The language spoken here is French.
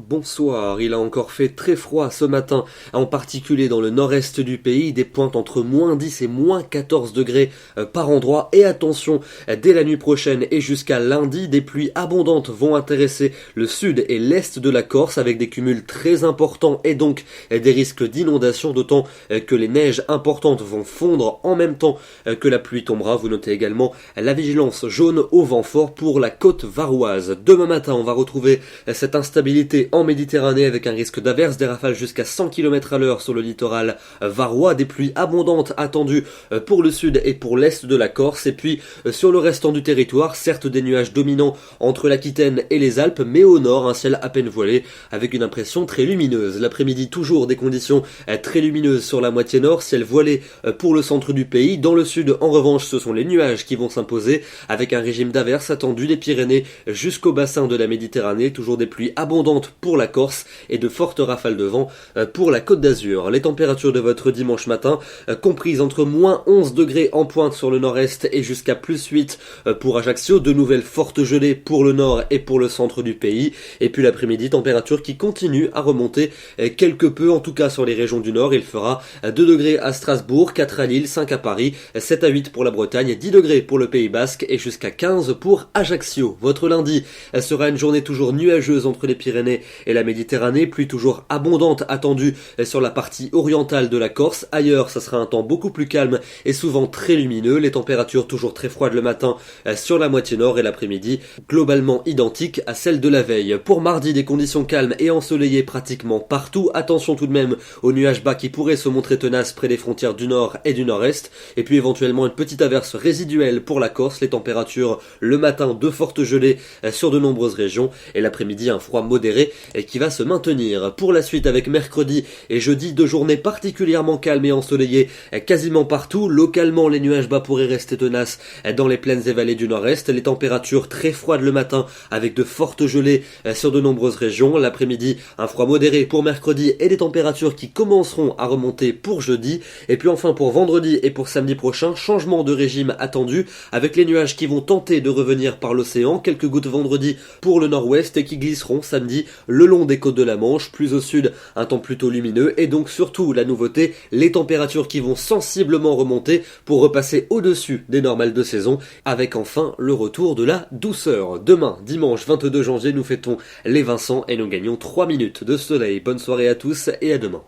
bonsoir. Il a encore fait très froid ce matin, en particulier dans le nord-est du pays, des pointes entre moins 10 et moins 14 degrés par endroit. Et attention, dès la nuit prochaine et jusqu'à lundi, des pluies abondantes vont intéresser le sud et l'est de la Corse avec des cumuls très importants et donc des risques d'inondation, d'autant que les neiges importantes vont fondre en même temps que la pluie tombera. Vous notez également la vigilance jaune au vent fort pour la côte varoise. Demain matin, on va retrouver cette instabilité en Méditerranée avec un risque d'averses, des rafales jusqu'à 100 km à l'heure sur le littoral varois, des pluies abondantes attendues pour le sud et pour l'est de la Corse, et puis sur le restant du territoire, certes des nuages dominants entre l'Aquitaine et les Alpes, mais au nord un ciel à peine voilé avec une impression très lumineuse. L'après-midi, toujours des conditions très lumineuses sur la moitié nord, ciel voilé pour le centre du pays. Dans le sud, en revanche, ce sont les nuages qui vont s'imposer avec un régime d'averses attendu des Pyrénées jusqu'au bassin de la Méditerranée, toujours des pluies abondantes pour la Corse et de fortes rafales de vent pour la Côte d'Azur. Les températures de votre dimanche matin comprises entre moins 11 degrés en pointe sur le nord-est et jusqu'à plus 8 pour Ajaccio, de nouvelles fortes gelées pour le nord et pour le centre du pays. Et puis l'après-midi, température qui continue à remonter quelque peu, en tout cas sur les régions du nord. Il fera 2 degrés à Strasbourg, 4 à Lille, 5 à Paris, 7 à 8 pour la Bretagne, 10 degrés pour le Pays Basque et jusqu'à 15 pour Ajaccio. Votre lundi sera une journée toujours nuageuse entre les Pyrénées et la Méditerranée, pluie toujours abondante attendue sur la partie orientale de la Corse. Ailleurs, ça sera un temps beaucoup plus calme et souvent très lumineux. Les températures toujours très froides le matin sur la moitié nord et l'après-midi globalement identiques à celles de la veille. Pour mardi, des conditions calmes et ensoleillées pratiquement partout. Attention tout de même aux nuages bas qui pourraient se montrer tenaces près des frontières du nord et du nord-est. Et puis éventuellement une petite averse résiduelle pour la Corse. Les températures le matin, de fortes gelées sur de nombreuses régions et l'après-midi un froid modéré qui va se maintenir. Pour la suite, avec mercredi et jeudi, 2 journées particulièrement calmes et ensoleillées quasiment partout. Localement, les nuages bas pourraient rester tenaces dans les plaines et vallées du nord-est. Les températures très froides le matin avec de fortes gelées sur de nombreuses régions. L'après-midi, un froid modéré pour mercredi et des températures qui commenceront à remonter pour jeudi. Et puis enfin pour vendredi et pour samedi prochain, changement de régime attendu avec les nuages qui vont tenter de revenir par l'océan. Quelques gouttes vendredi pour le nord-ouest et qui glisseront samedi le long des côtes de la Manche. Plus au sud, un temps plutôt lumineux et donc surtout la nouveauté, les températures qui vont sensiblement remonter pour repasser au-dessus des normales de saison avec enfin le retour de la douceur. Demain, dimanche 22 janvier, nous fêtons les Vincent et nous gagnons 3 minutes de soleil. Bonne soirée à tous et à demain.